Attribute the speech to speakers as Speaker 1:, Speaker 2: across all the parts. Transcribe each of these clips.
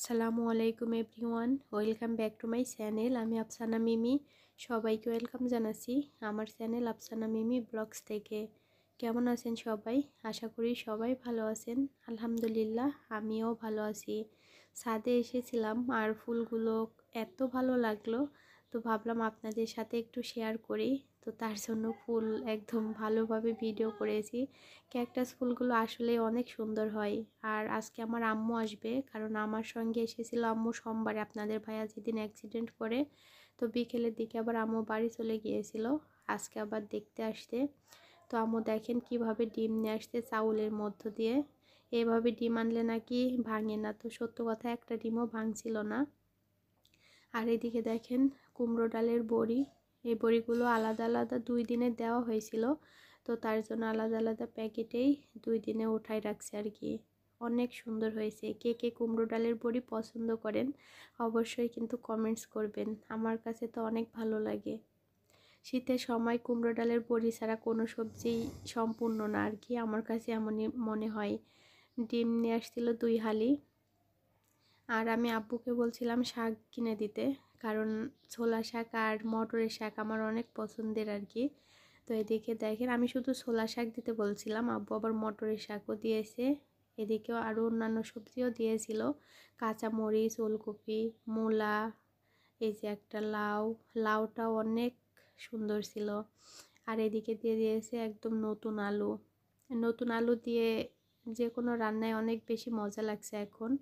Speaker 1: আসসালামু আলাইকুম everyone, welcome back to my channel. আমি আফসানা মিমি, সবাইকে ওয়েলকাম জানাচ্ছি আমার চ্যানেল আফসানা মিমি ব্লগস থেকে। কেমন আছেন সবাই? আশা করি সবাই ভালো আছেন। আলহামদুলিল্লাহ, আমিও ভালো আছি। ছাদে এসেছিলাম আর ফুলগুলো এত ভালো লাগলো, তো ভাবলাম আপনাদের সাথে একটু শেয়ার করি। তো তার জন্য ফুল একদম ভালোভাবে ভিডিও করেছি। ক্যাকটাস ফুলগুলো আসলে অনেক সুন্দর হয়। আর আজকে আমার আম্মু আসবে, কারণ আমার সঙ্গে এসেছিল আম্মু সোমবারে, আপনাদের ভাইয়া যেদিন অ্যাক্সিডেন্ট করে। তো বিকেলের দিকে আবার আম্মু বাড়ি চলে গিয়েছিল, আজকে আবার দেখতে আসতে। তো আম্মু দেখেন কিভাবে ডিম নিয়ে আসতে চাউলের মধ্য দিয়ে। এভাবে ডিম আনলে নাকি ভাঙে না, তো সত্য কথা একটা ডিমও ভাঙছিল না। আর এদিকে দেখেন কুমড়ো ডালের বড়ি, এই বড়িগুলো আলাদা আলাদা 2 দিনে দেওয়া হয়েছিল, তো তার জন্য আলাদা আলাদা প্যাকেটেই 2 দিনে উঠাই রাখছে আর কি। অনেক সুন্দর হয়েছে। কে কে কুমড়ো ডালের বড়ি পছন্দ করেন অবশ্যই কিন্তু কমেন্টস করবেন, আমার কাছে তো অনেক ভালো লাগে। শীতের সময় কুমড়ো ডালের বড়ি ছাড়া কোনো সবজি সম্পূর্ণ না আর কি, আমার কাছে এমনই মনে হয়। ডিম নিয়ে আসছিল 2 হালি। আর আমি আব্বুকে বলছিলাম শাক কিনে দিতে, কারণ ছোলা শাক আর মটরের শাক আমার অনেক পছন্দের আর কি। তো এদিকে দেখেন আমি শুধু ছোলা শাক দিতে বলছিলাম, আব্বু আবার মটরের শাকও দিয়েছে। এদিকেও আরও অন্যান্য সবজিও দিয়েছিল, কাঁচামরিচ, ওলকপি, মূলা, এই যে একটা লাউ, লাউটাও অনেক সুন্দর ছিল। আর এদিকে দিয়ে দিয়েছে একদম নতুন আলু। নতুন আলু দিয়ে যে কোনো রান্নায় অনেক বেশি মজা লাগছে এখন।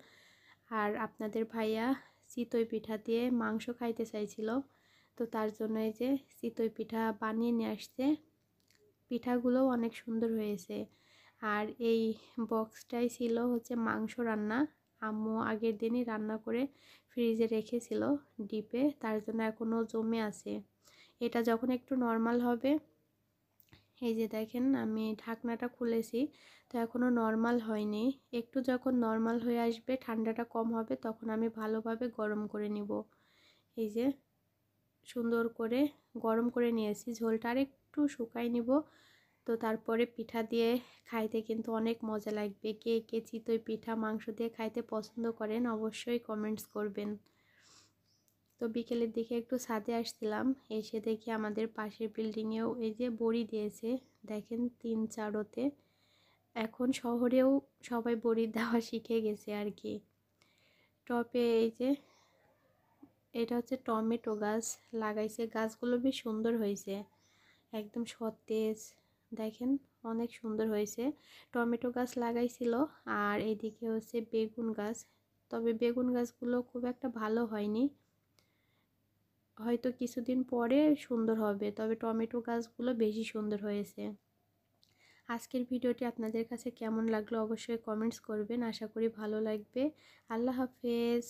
Speaker 1: আর আপনাদের ভাইয়া চিতই পিঠা দিয়ে মাংস খাইতে চাইছিল, তো তার জন্য এই যে চিতই পিঠা বানিয়ে নিয়ে আসছে। পিঠাগুলোও অনেক সুন্দর হয়েছে। আর এই বক্সটাই ছিল হচ্ছে মাংস রান্না, আম্মু আগের দিনই রান্না করে ফ্রিজে রেখেছিল ডিপে, তার জন্য এখনও জমে আছে। এটা যখন একটু নর্মাল হবে, এই যে দেখেন আমি ঢাকনাটা খুলেছি, তো এখনও নর্মাল হয়নি। একটু যখন নর্মাল হয়ে আসবে, ঠান্ডাটা কম হবে, তখন আমি ভালোভাবে গরম করে নিব। এই যে সুন্দর করে গরম করে নিয়েছি, ঝোলটা আর একটু শুকাই নিব। তো তারপরে পিঠা দিয়ে খাইতে কিন্তু অনেক মজা লাগবে। কে কে চিতই পিঠা মাংস দিয়ে খাইতে পছন্দ করেন অবশ্যই কমেন্টস করবেন। তো বিকেলের দিকে একটু ছাদে আসছিলাম, এসে দেখি আমাদের পাশের বিল্ডিংয়েও এই যে বড়ি দিয়েছে, দেখেন 3-4তে। এখন শহরেও সবাই বড়ি দেওয়া শিখে গেছে আর কি। টপে এই যে এটা হচ্ছে টমেটো গাছ লাগাইছে, গাছগুলো বেশ সুন্দর হয়েছে, একদম সতেজ, দেখেন অনেক সুন্দর হয়েছে। টমেটো গাছ লাগাইছিল। আর এইদিকে হচ্ছে বেগুন গাছ, তবে বেগুন গাছগুলো খুব একটা ভালো হয়নি, হয়তো কিছুদিন পরে সুন্দর হবে, তবে টমেটো গাছগুলো বেশি সুন্দর হয়েছে। আজকের ভিডিওটি আপনাদের কাছে কেমন লাগলো অবশ্যই কমেন্টস করবেন, আশা করি ভালো লাগবে। আল্লাহ হাফেজ।